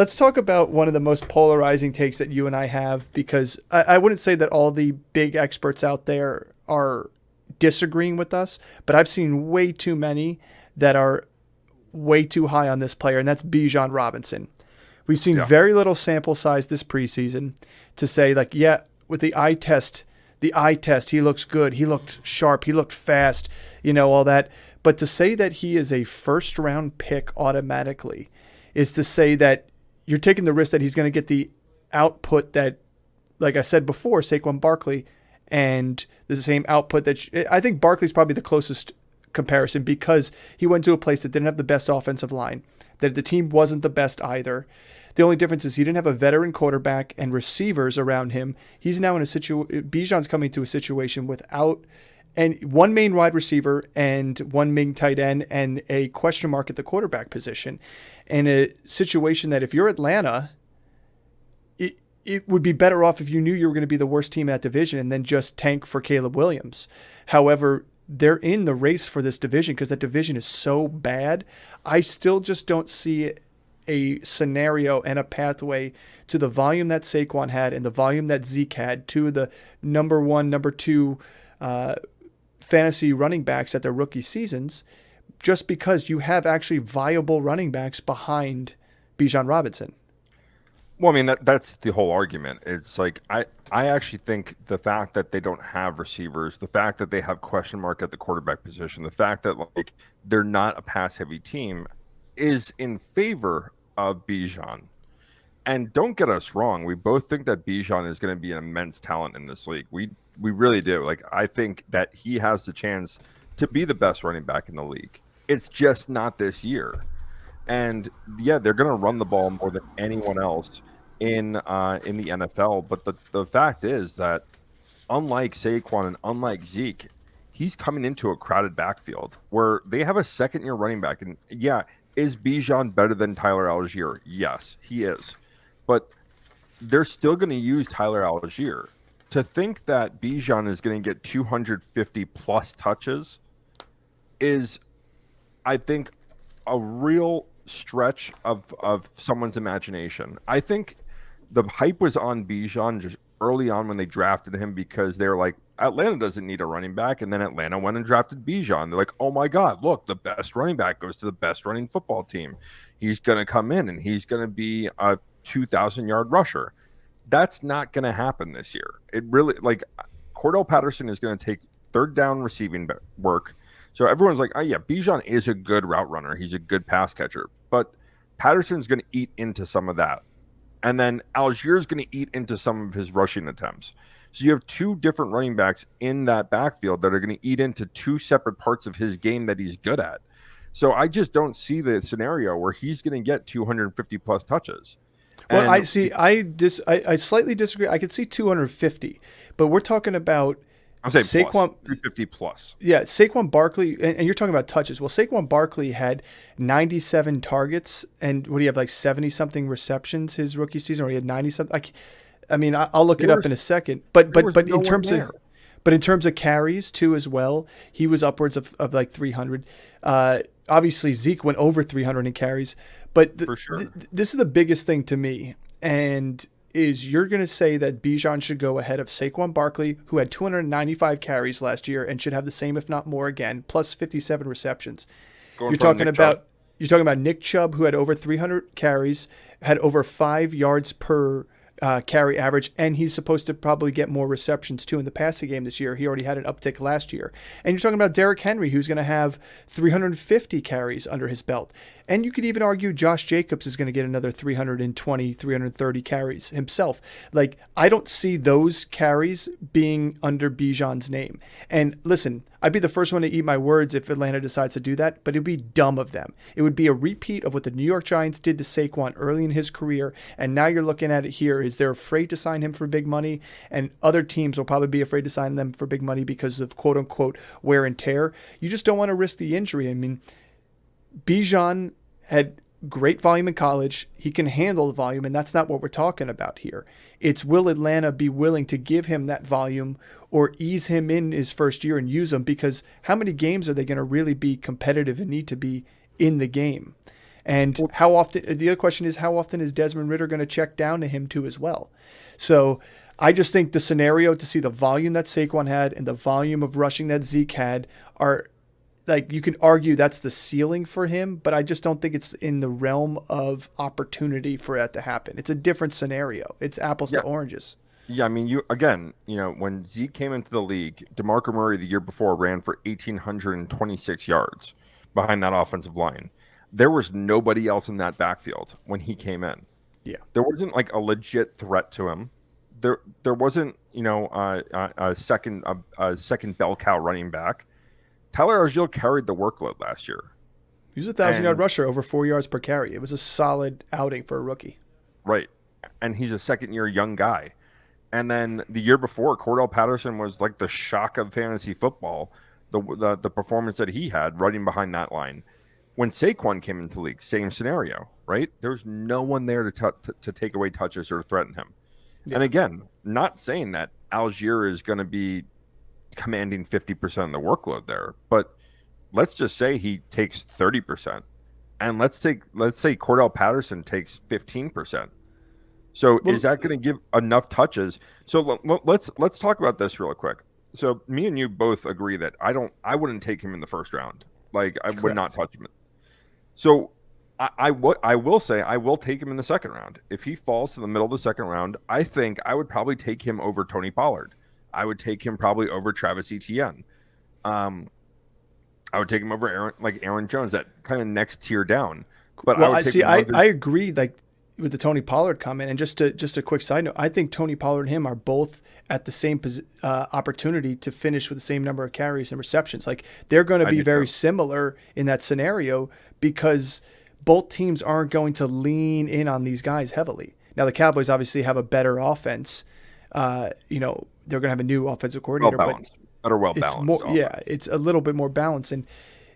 let's talk about one of the most polarizing takes that you and I have, because I wouldn't say that all the big experts out there are disagreeing with us, but I've seen way too many that are way too high on this player, and that's Bijan Robinson. We've seen Yeah. very little sample size this preseason to say, like, yeah, with the eye test, he looks good. He looked sharp. He looked fast, all that. But to say that he is a first round pick automatically is to say that you're taking the risk that he's going to get the output that, like I said before, Saquon Barkley, and the same output that I think Barkley's probably the closest comparison, because he went to a place that didn't have the best offensive line, that the team wasn't the best either. The only difference is he didn't have a veteran quarterback and receivers around him. He's now in a situation. Bijan's coming to a situation without one main wide receiver and one main tight end and a question mark at the quarterback position, in a situation that if you're Atlanta, it would be better off if you knew you were going to be the worst team in that division and then just tank for Caleb Williams. However, they're in the race for this division because that division is so bad. I still just don't see a scenario and a pathway to the volume that Saquon had and the volume that Zeke had, two of the number one, number two fantasy running backs at their rookie seasons, just because you have actually viable running backs behind Bijan Robinson. Well, I mean that's the whole argument. It's like I actually think the fact that they don't have receivers, the fact that they have question mark at the quarterback position, the fact that like they're not a pass heavy team is in favor of Bijan. And don't get us wrong, we both think that Bijan is going to be an immense talent in this league. We really do. Like, I think that he has the chance to be the best running back in the league. It's just not this year. And yeah, they're going to run the ball more than anyone else in the NFL. But the fact is that unlike Saquon and unlike Zeke, he's coming into a crowded backfield where they have a second-year running back. And yeah, is Bijan better than Tyler Algier? Yes, he is. But they're still going to use Tyler Algier. To think that Bijan is going to get 250 plus touches is, I think, a real stretch of someone's imagination. I think the hype was on Bijan just early on when they drafted him because they were like, Atlanta doesn't need a running back. And then Atlanta went and drafted Bijan. They're like, oh my God, look, the best running back goes to the best running football team. He's going to come in and he's going to be a 2,000-yard rusher. That's not going to happen this year. It really, like, Cordell Patterson is going to take third down receiving work. So everyone's like, oh yeah, Bijan is a good route runner. He's a good pass catcher. But Patterson's going to eat into some of that. And then Algier's going to eat into some of his rushing attempts. So you have two different running backs in that backfield that are going to eat into two separate parts of his game that he's good at. So I just don't see the scenario where he's going to get 250 plus touches. Well, I see. I slightly disagree. I could see 250, but we're talking about I'm saying Saquon, plus, 350 plus. Yeah, Saquon Barkley, and you're talking about touches. Well, Saquon Barkley had 97 targets, and what do you have, like 70-something receptions his rookie season, or he had 90-something? I mean, I'll look it up in a second. But in terms of carries too as well, he was upwards of like 300. Obviously, Zeke went over 300 in carries. But For sure. This is the biggest thing to me, and is you're going to say that Bijan should go ahead of Saquon Barkley, who had 295 carries last year and should have the same, if not more again, plus 57 receptions. You're talking about Nick Chubb, who had over 300 carries, had over 5 yards per carry average, and he's supposed to probably get more receptions too in the passing game this year. He already had an uptick last year. And you're talking about Derrick Henry, who's going to have 350 carries under his belt. And you could even argue Josh Jacobs is going to get another 320, 330 carries himself. Like, I don't see those carries being under Bijan's name. And listen, I'd be the first one to eat my words if Atlanta decides to do that, but it'd be dumb of them. It would be a repeat of what the New York Giants did to Saquon early in his career. And now you're looking at it here. Is they're afraid to sign him for big money, and other teams will probably be afraid to sign them for big money because of quote unquote wear and tear. You just don't want to risk the injury. I mean, Bijan had great volume in college. He can handle the volume, and that's not what we're talking about here. It's, will Atlanta be willing to give him that volume or ease him in his first year and use him? Because how many games are they going to really be competitive and need to be in the game? And how often, the other question is, how often is Desmond Ritter going to check down to him too as well? So I just think the scenario to see the volume that Saquon had and the volume of rushing that Zeke had are, like, you can argue that's the ceiling for him, but I just don't think it's in the realm of opportunity for that to happen. It's a different scenario. It's apples to oranges. Yeah, I mean, when Zeke came into the league, DeMarco Murray the year before ran for 1,826 yards behind that offensive line. There was nobody else in that backfield when he came in. Yeah. There wasn't like a legit threat to him. There wasn't, a second bell cow running back. Tyler Algier carried the workload last year. He was a 1,000-yard rusher, over 4 yards per carry. It was a solid outing for a rookie. Right. And he's a second-year young guy. And then the year before, Cordell Patterson was like the shock of fantasy football, the performance that he had running behind that line. When Saquon came into the league, same scenario, right? There's no one there to take away touches or threaten him. Yeah. And again, not saying that Algier is going to be commanding 50% of the workload there, but let's just say he takes 30%, and let's say Cordell Patterson takes 15%. So is that going to give enough touches? So let's talk about this real quick. So me and you both agree that I wouldn't take him in the first round. Like, I would not touch him. So I will say I will take him in the second round. If he falls to the middle of the second round, I think I would probably take him over Tony Pollard. I would take him probably over Travis Etienne. I would take him over Aaron Jones, that kind of next tier down. But I agree, like, with the Tony Pollard comment. And just a quick side note, I think Tony Pollard and him are both at the same opportunity to finish with the same number of carries and receptions. Like, they're going to be very similar in that scenario because both teams aren't going to lean in on these guys heavily. Now, the Cowboys obviously have a better offense. They're going to have a new offensive coordinator, it's a little bit more balanced. And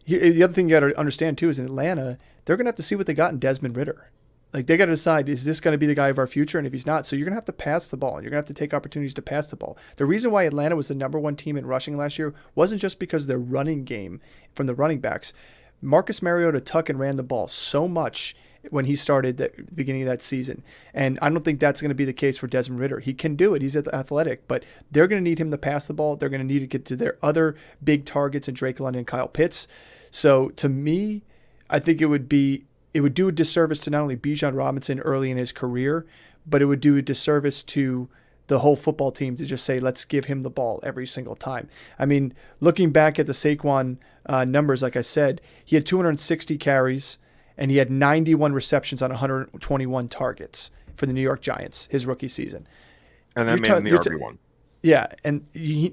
the other thing you got to understand too is in Atlanta, they're going to have to see what they got in Desmond Ritter. Like, they got to decide, is this going to be the guy of our future? And if he's not, so you're going to have to pass the ball, and you're going to have to take opportunities to pass the ball. The reason why Atlanta was the number one team in rushing last year wasn't just because of their running game from the running backs. Marcus Mariota tuck and ran the ball so much when he started at the beginning of that season. And I don't think that's going to be the case for Desmond Ritter. He can do it. He's athletic, but they're going to need him to pass the ball. They're going to need to get to their other big targets in Drake London and Kyle Pitts. So to me, I think it would do a disservice to not only Bijan Robinson early in his career, but it would do a disservice to the whole football team to just say, let's give him the ball every single time. I mean, looking back at the Saquon numbers, like I said, he had 260 carries and he had 91 receptions on 121 targets for the New York Giants, his rookie season. And that made him the RB1. Yeah, and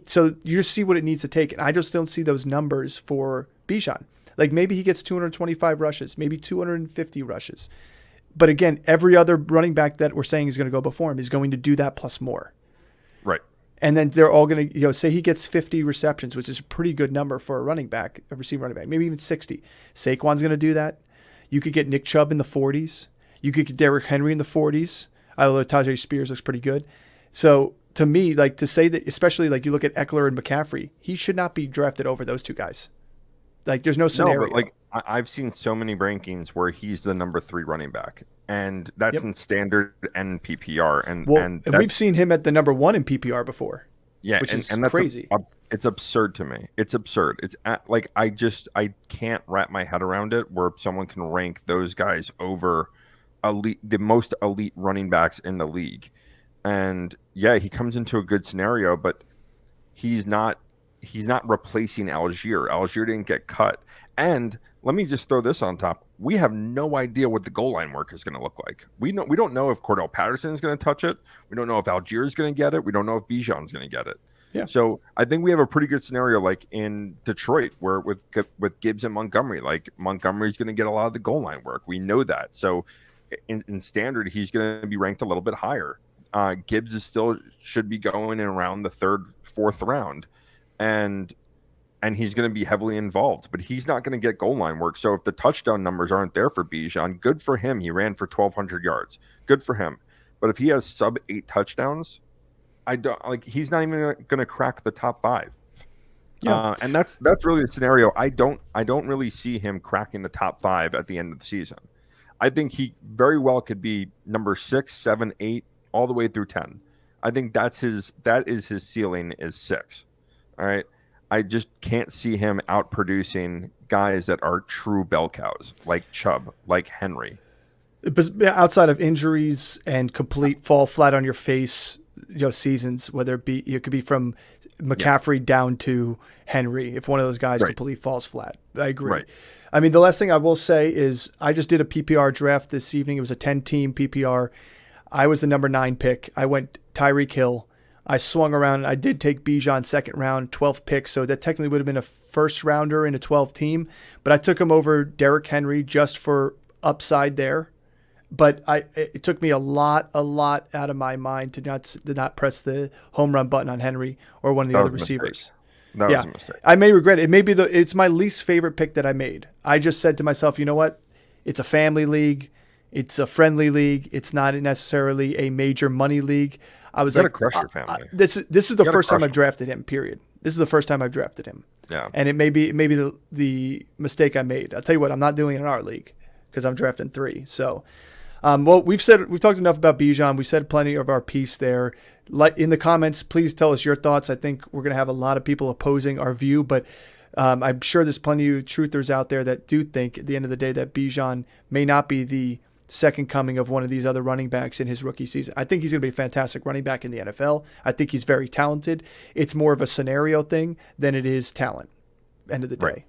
so you see what it needs to take. And I just don't see those numbers for Bijan. Like, maybe he gets 225 rushes, maybe 250 rushes. But again, every other running back that we're saying is going to go before him is going to do that plus more. Right. And then they're all going to, say he gets 50 receptions, which is a pretty good number for a receiving running back, maybe even 60. Saquon's going to do that. You could get Nick Chubb in the 40s. You could get Derrick Henry in the 40s. Although Tajay Spears looks pretty good. So to me, like, to say that, especially like you look at Eckler and McCaffrey, he should not be drafted over those two guys. Like, there's no scenario. No, but like, I've seen so many rankings where he's the number 3 running back, and that's in standard and PPR. And we've seen him at the number 1 in PPR before. Yeah, which is that's crazy. It's absurd to me. It's absurd. It's like I can't wrap my head around it where someone can rank those guys over the most elite running backs in the league. And yeah, he comes into a good scenario, but he's not replacing Algier. Algier didn't get cut. And let me just throw this on top. We have no idea what the goal line work is going to look like. We don't know if Cordell Patterson is going to touch it. We don't know if Algier is going to get it. We don't know if Bijan is going to get it. Yeah. So I think we have a pretty good scenario, like in Detroit, where with Gibbs and Montgomery, like Montgomery's going to get a lot of the goal line work. We know that. So in standard, he's going to be ranked a little bit higher. Gibbs should be going in around the 3rd, 4th round. And he's going to be heavily involved, but he's not going to get goal line work. So if the touchdown numbers aren't there for Bijan, good for him. He ran for 1,200 yards. Good for him. But if he has sub 8 touchdowns, he's not even going to crack the top 5. Yeah. And that's really the scenario. I don't really see him cracking the top 5 at the end of the season. I think he very well could be number 6, 7, 8, all the way through 10. I think that is his ceiling is 6. All right. I just can't see him outproducing guys that are true bell cows like Chubb, like Henry. But outside of injuries and complete fall flat on your face, seasons, whether it could be from McCaffrey down to Henry, if one of those guys completely falls flat. I agree. Right. I mean, the last thing I will say is I just did a PPR draft this evening. It was a 10-team PPR. I was the number 9 pick. I went Tyreek Hill. I swung around. I did take Bijan second round, 12th pick, so that technically would have been a first rounder in a 12 team. But I took him over Derrick Henry just for upside there. But it took me a lot out of my mind to not press the home run button on Henry or one of the other receivers. That was a mistake. I may regret it. It's my least favorite pick that I made. I just said to myself, you know what? It's a family league. It's a friendly league. It's not necessarily a major money league. I was like, crush your family. This is the first time I've drafted him. Period. This is the first time I've drafted him. Yeah. And it may be the mistake I made. I'll tell you what, I'm not doing it in our league because I'm drafting 3. So. Well, we've talked enough about Bijan. We said plenty of our piece there. In the comments, please tell us your thoughts. I think we're going to have a lot of people opposing our view, but I'm sure there's plenty of truthers out there that do think at the end of the day that Bijan may not be the second coming of one of these other running backs in his rookie season. I think he's going to be a fantastic running back in the NFL. I think he's very talented. It's more of a scenario thing than it is talent, end of the day.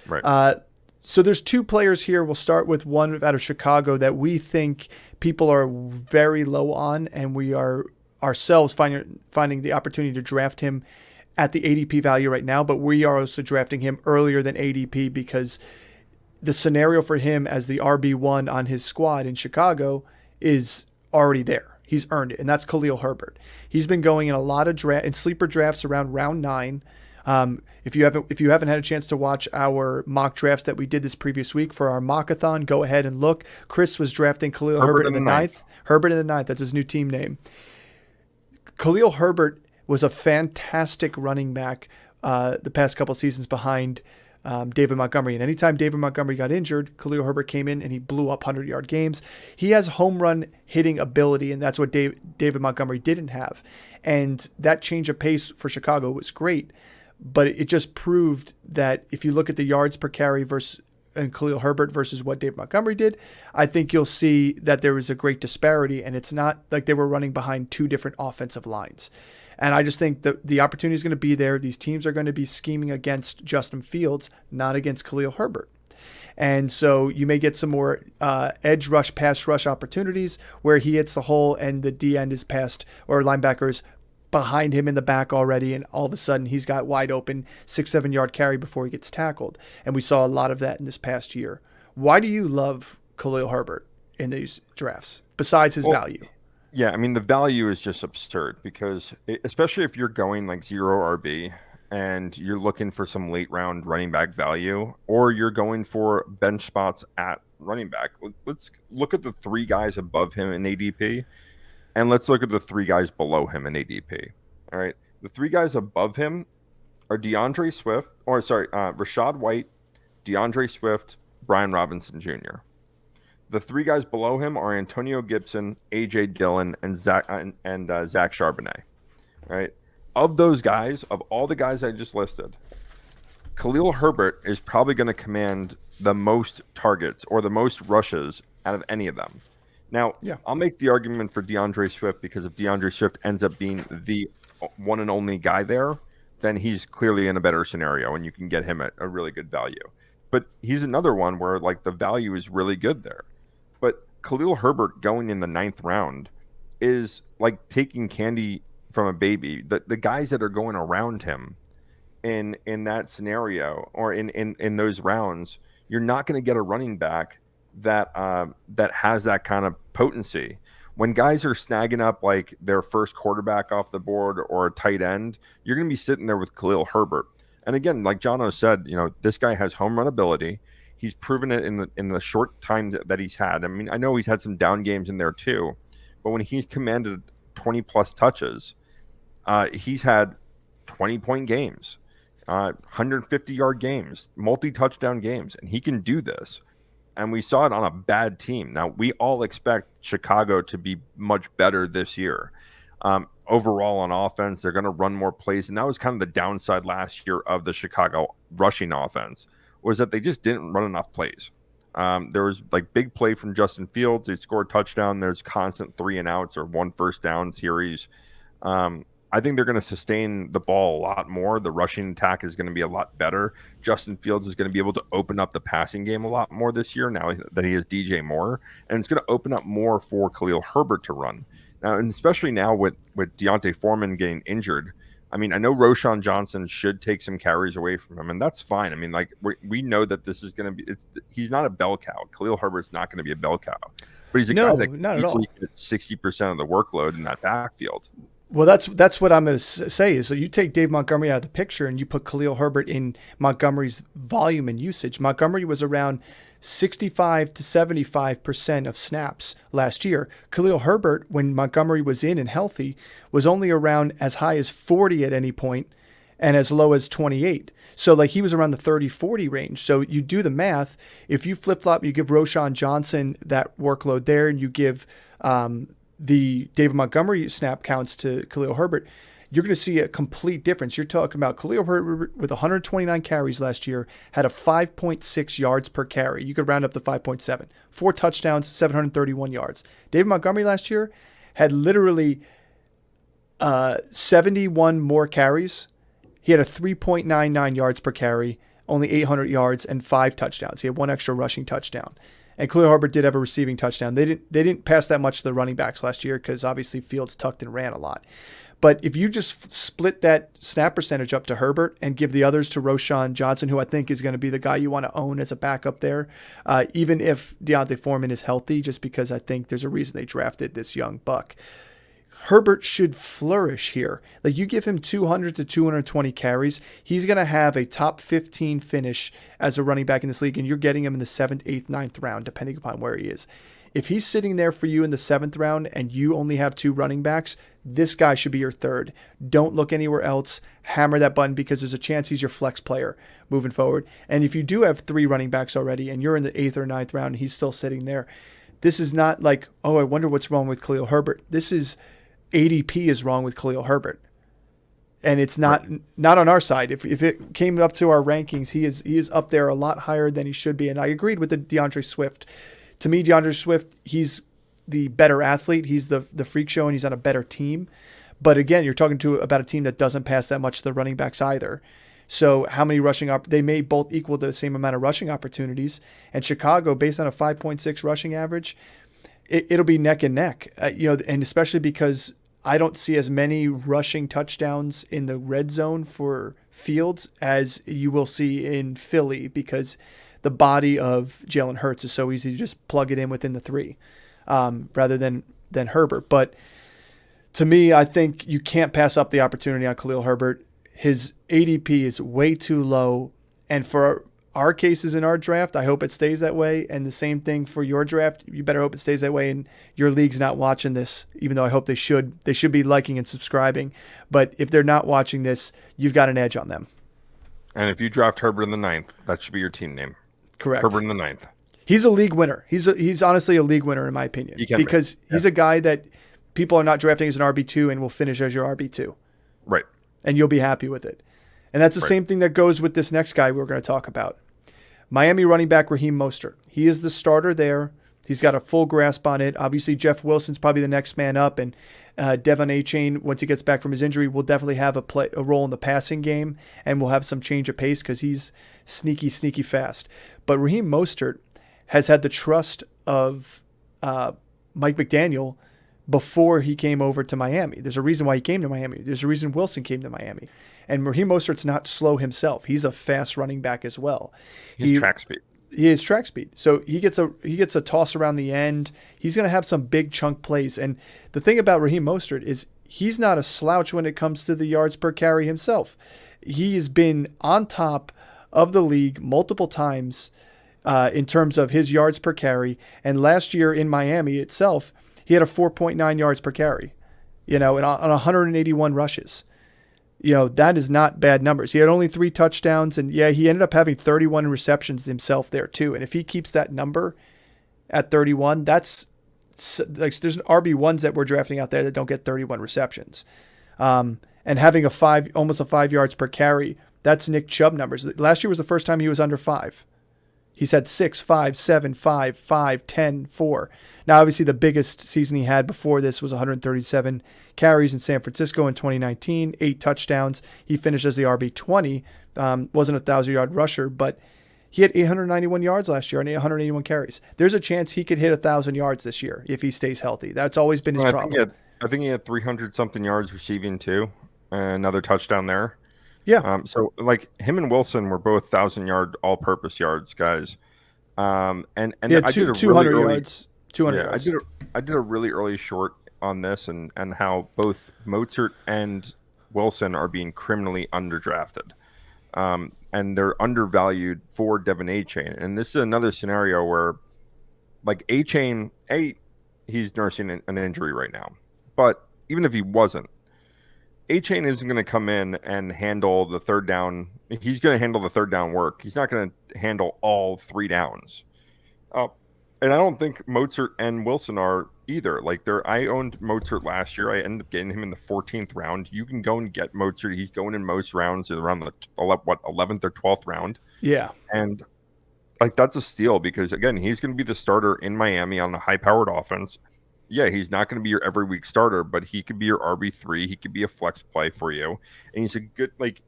Right. So there's 2 players here. We'll start with one out of Chicago that we think people are very low on, and we are ourselves finding the opportunity to draft him at the ADP value right now, but we are also drafting him earlier than ADP because the scenario for him as the RB1 on his squad in Chicago is already there. He's earned it, and that's Khalil Herbert. He's been going in a lot of sleeper drafts around round 9. If you haven't had a chance to watch our mock drafts that we did this previous week for our mockathon, go ahead and look. Chris was drafting Khalil Herbert in the 9th. Herbert in the 9th. That's his new team name. Khalil Herbert was a fantastic running back the past couple seasons behind David Montgomery. And anytime David Montgomery got injured, Khalil Herbert came in and he blew up 100-yard games. He has home run hitting ability, and that's what David Montgomery didn't have. And that change of pace for Chicago was great. But it just proved that if you look at the yards per carry and Khalil Herbert versus what Dave Montgomery did, I think you'll see that there was a great disparity, and it's not like they were running behind 2 different offensive lines. And I just think that the opportunity is going to be there. These teams are going to be scheming against Justin Fields, not against Khalil Herbert. And so you may get some more edge rush, pass rush opportunities where he hits the hole and the D end is passed or linebackers behind him in the back already, and all of a sudden he's got wide open 6-7 yard carry before he gets tackled. And we saw a lot of that in this past year. Why do you love Khalil Herbert in these drafts besides his value? Yeah, I mean, the value is just absurd because especially if you're going like 0 RB and you're looking for some late round running back value, or you're going for bench spots at running back. Let's look at the 3 guys above him in ADP. And let's look at the 3 guys below him in ADP. All right. The 3 guys above him are Rachaad White, DeAndre Swift, Brian Robinson Jr. The 3 guys below him are Antonio Gibson, A.J. Dillon, and Zach Charbonnet. All right. Of those guys, of all the guys I just listed, Khalil Herbert is probably going to command the most targets or the most rushes out of any of them. Now, I'll make the argument for DeAndre Swift because if DeAndre Swift ends up being the one and only guy there, then he's clearly in a better scenario and you can get him at a really good value. But he's another one where like the value is really good there. But Khalil Herbert going in the 9th round is like taking candy from a baby. The guys that are going around him in that scenario or in those rounds, you're not going to get a running back that has that kind of potency. When guys are snagging up like their first quarterback off the board or a tight end, you're going to be sitting there with Khalil Herbert. And again, like Jono said, this guy has home run ability. He's proven it in the short time that he's had. I mean, I know he's had some down games in there too, but when he's commanded 20 plus touches, he's had 20-point games, 150-yard games, multi-touchdown games, and he can do this. and we saw it on a bad team. Now, we all expect Chicago to be much better this year. Overall on offense, they're going to run more plays, and that was kind of the downside last year of the Chicago rushing offense, was that they just didn't run enough plays. There was like big play from Justin Fields. They scored a touchdown. There's constant 3 and outs or 1 first down series. I think they're going to sustain the ball a lot more. The rushing attack is going to be a lot better. Justin Fields is going to be able to open up the passing game a lot more this year now that he has DJ Moore, and it's going to open up more for Khalil Herbert to run. Now, and especially now with Deontay Foreman getting injured, I mean, I know Roschon Johnson should take some carries away from him, and that's fine. I mean, like we know that this is going to be. He's not a bell cow. Khalil Herbert's not going to be a bell cow, but he's a guy that can easily get 60% of the workload in that backfield. Well, that's what I'm going to say is, so you take Dave Montgomery out of the picture and you put Khalil Herbert in Montgomery's volume and usage. Montgomery was around 65 to 75% of snaps last year. Khalil Herbert, when Montgomery was in and healthy, was only around as high as 40 at any point and as low as 28. So like he was around the 30-40 range. So you do the math. If you flip-flop, you give Roschon Johnson that workload there, and you give the David Montgomery snap counts to Khalil Herbert, you're going to see a complete difference. You're talking about Khalil Herbert with 129 carries last year, had a 5.6 yards per carry. You could round up to 5.7. 4 touchdowns, 731 yards. David Montgomery last year had literally 71 more carries. He had a 3.99 yards per carry, only 800 yards, and 5 touchdowns. He had 1 extra rushing touchdown. And Khalil Herbert did have a receiving touchdown. They didn't pass that much to the running backs last year because obviously Fields tucked and ran a lot. But if you just split that snap percentage up to Herbert and give the others to Roschon Johnson, who I think is going to be the guy you want to own as a backup there, even if Deontay Foreman is healthy, just because I think there's a reason they drafted this young buck. Herbert should flourish here. Like, you give him 200 to 220 carries, he's going to have a top 15 finish as a running back in this league, and you're getting him in the 7th, 8th, 9th round, depending upon where he is. If he's sitting there for you in the 7th round and you only have 2 running backs, this guy should be your 3rd. Don't look anywhere else. Hammer that button, because there's a chance he's your flex player moving forward. And if you do have 3 running backs already and you're in the 8th or 9th round and he's still sitting there, this is not like, oh, I wonder what's wrong with Khalil Herbert. This is ADP is wrong with Khalil Herbert. And it's not on our side. If it came up to our rankings, he is up there a lot higher than he should be. And I agreed with the DeAndre Swift. To me, DeAndre Swift, he's the better athlete. He's the freak show, and he's on a better team. But again, you're talking about a team that doesn't pass that much to the running backs either. So how many they may both equal the same amount of rushing opportunities. And Chicago, based on a 5.6 rushing average, it'll be neck and neck. And especially because I don't see as many rushing touchdowns in the red zone for Fields as you will see in Philly, because the body of Jalen Hurts is so easy to just plug it in within the 3 rather than Herbert. But to me, I think you can't pass up the opportunity on Khalil Herbert. His ADP is way too low. And for our cases in our draft, I hope it stays that way. And the same thing for your draft. You better hope it stays that way. And your league's not watching this, even though I hope they should. They should be liking and subscribing. But if they're not watching this, you've got an edge on them. And if you draft Herbert in the 9th, that should be your team name. Correct. Herbert in the 9th. He's a league winner. He's honestly a league winner in my opinion, because he's a guy that people are not drafting as an RB2 and will finish as your RB2. Right. And you'll be happy with it. And that's the same thing that goes with this next guy we're going to talk about. Miami running back Raheem Mostert. He is the starter there. He's got a full grasp on it. Obviously, Jeff Wilson's probably the next man up, and Devon Achane, once he gets back from his injury, will definitely have a role in the passing game, and will have some change of pace because he's sneaky fast. But Raheem Mostert has had the trust of Mike McDaniel before he came over to Miami. There's a reason why he came to Miami. There's a reason Wilson came to Miami. And Raheem Mostert's not slow himself. He's a fast running back as well. He's track speed. He has track speed. So he gets a toss around the end. He's going to have some big chunk plays. And the thing about Raheem Mostert is he's not a slouch when it comes to the yards per carry himself. He's been on top of the league multiple times in terms of his yards per carry. And last year in Miami itself, he had a 4.9 yards per carry, and on 181 rushes. That is not bad numbers. He had only 3 touchdowns, and yeah, he ended up having 31 receptions himself there too. And if he keeps that number at 31, that's like there's RB1s that we're drafting out there that don't get 31 receptions. And having almost a 5 yards per carry, that's Nick Chubb numbers. Last year was the first time he was under 5. He's had 6, 5, 7, 5, 5, 10, 4. Now, obviously, the biggest season he had before this was 137 carries in San Francisco in 2019, 8 touchdowns. He finished as the RB20. Wasn't a 1,000-yard rusher, but he had 891 yards last year and 181 carries. There's a chance he could hit 1,000 yards this year if he stays healthy. That's always been his problem. I think he had 300-something yards receiving, too. Another touchdown there. Yeah. So, like, him and Wilson were both 1,000-yard all-purpose yards guys. And yeah, I did 200 really yards. 200 yards. I did a really early short on this and how both Mostert and Wilson are being criminally underdrafted. And they're undervalued for Devin Achane. And this is another scenario where, like, Achane, he's nursing an injury right now. But even if he wasn't, Achane isn't going to come in and handle the third down. He's going to handle the third down work. He's not going to handle all 3 downs. And I don't think Mostert and Wilson are either. Like, I owned Mostert last year. I ended up getting him in the 14th round. You can go and get Mostert. He's going in most rounds around the 11th or 12th round. Yeah. And like, that's a steal because, again, he's going to be the starter in Miami on a high-powered offense. Yeah, he's not going to be your every week starter, but he could be your RB3. He could be a flex play for you. And he's a good, like,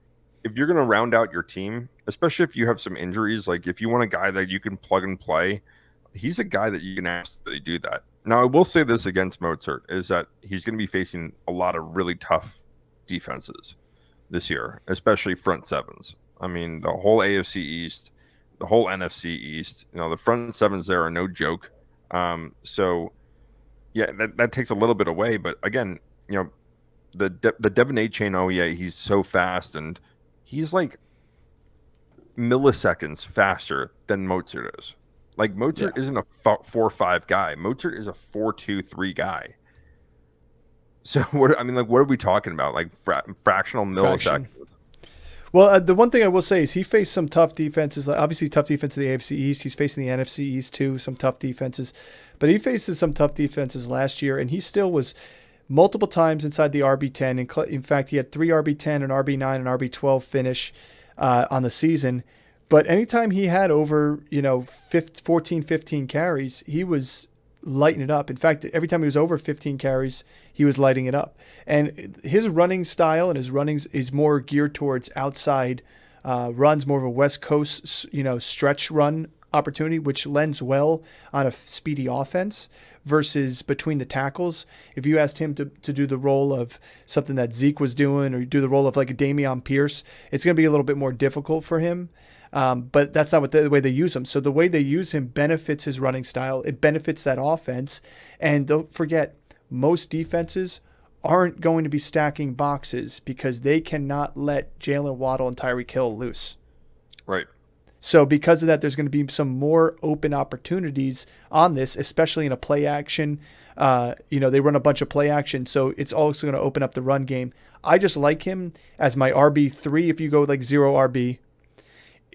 if you're going to round out your team, especially if you have some injuries, like if you want a guy that you can plug and play, he's a guy that you can absolutely do that. Now, I will say this against Mostert is that he's going to be facing a lot of really tough defenses this year, especially front sevens. I mean, the whole AFC East, the whole NFC East, the front sevens there are no joke. So, yeah, that takes a little bit away. But again, the Devin Achane, he's so fast, and he's like milliseconds faster than Mostert is. Like, Mostert isn't a 4.5 guy. Mostert is a 4.23 guy. So what are we talking about? Like fractional milliseconds? Well, the one thing I will say is he faced some tough defenses. Obviously, tough defense in the AFC East. He's facing the NFC East too, some tough defenses. But he faced some tough defenses last year, and he still was multiple times inside the RB10. In fact, he had 3 RB10, an RB9, and RB12 finish on the season. But anytime he had over 14, 15 carries, he was lighting it up. In fact, every time he was over 15 carries, he was lighting it up. And his running style and his runnings is more geared towards outside runs, more of a West Coast, stretch run opportunity, which lends well on a speedy offense versus between the tackles. If you asked him to do the role of something that Zeke was doing or do the role of like a Dameon Pierce, it's going to be a little bit more difficult for him. But that's not the way they use him. So the way they use him benefits his running style. It benefits that offense. And don't forget, most defenses aren't going to be stacking boxes because they cannot let Jalen Waddle and Tyreek Hill loose. Right. So because of that, there's going to be some more open opportunities on this, especially in a play action. They run a bunch of play action, so it's also going to open up the run game. I just like him as my RB3 if you go like 0 RB.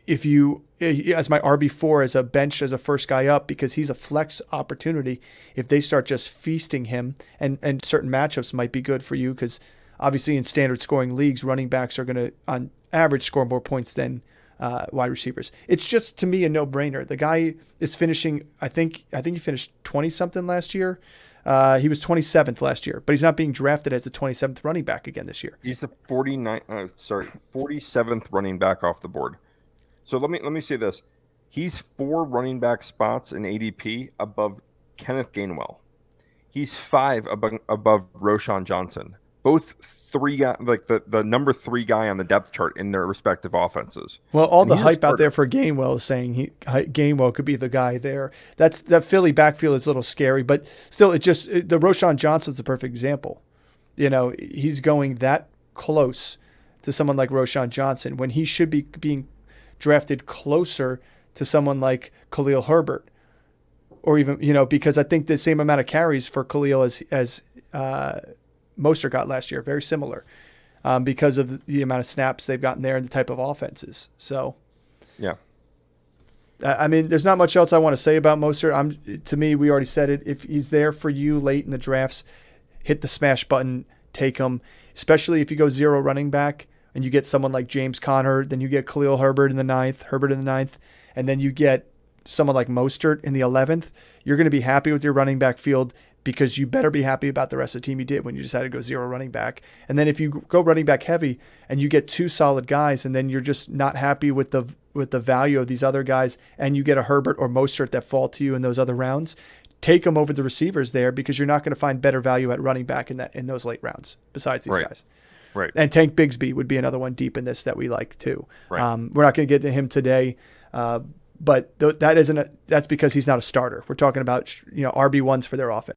As my RB4 as a bench, as a first guy up, because he's a flex opportunity. If they start just feasting him, and certain matchups might be good for you because obviously in standard scoring leagues, running backs are going to, on average, score more points than wide receivers. It's just, to me, a no-brainer. The guy is finishing, I think he finished 20-something last year. He was 27th last year, but he's not being drafted as the 27th running back again this year. He's the 47th running back off the board. So let me say this. He's 4 running back spots in ADP above Kenneth Gainwell. He's 5 above Roschon Johnson. Both 3 guys, like the number 3 guy on the depth chart in their respective offenses. Well, all the hype out there for Gainwell is saying Gainwell could be the guy there. That Philly backfield is a little scary, but still, the Roschon Johnson's the perfect example. He's going that close to someone like Roschon Johnson when he should be being drafted closer to someone like Khalil Herbert, or even because I think the same amount of carries for Khalil as Mostert got last year, very similar. because of the amount of snaps they've gotten there and the type of offenses. So, yeah. I mean, there's not much else I want to say about Mostert. To me, we already said it. If he's there for you late in the drafts, hit the smash button, take him, especially if you go 0 running back and you get someone like James Conner, then you get Khalil Herbert in the 9th, and then you get someone like Mostert in the 11th. You're going to be happy with your running back field because you better be happy about the rest of the team you did when you decided to go 0 running back. And then if you go running back heavy and you get 2 solid guys and then you're just not happy with the value of these other guys and you get a Herbert or Mostert that fall to you in those other rounds, take them over the receivers there because you're not going to find better value at running back in those late rounds besides these guys. Right. And Tank Bigsby would be another one deep in this that we like too. Right. We're not going to get to him today, but that's because he's not a starter. We're talking about RB1s for their offense.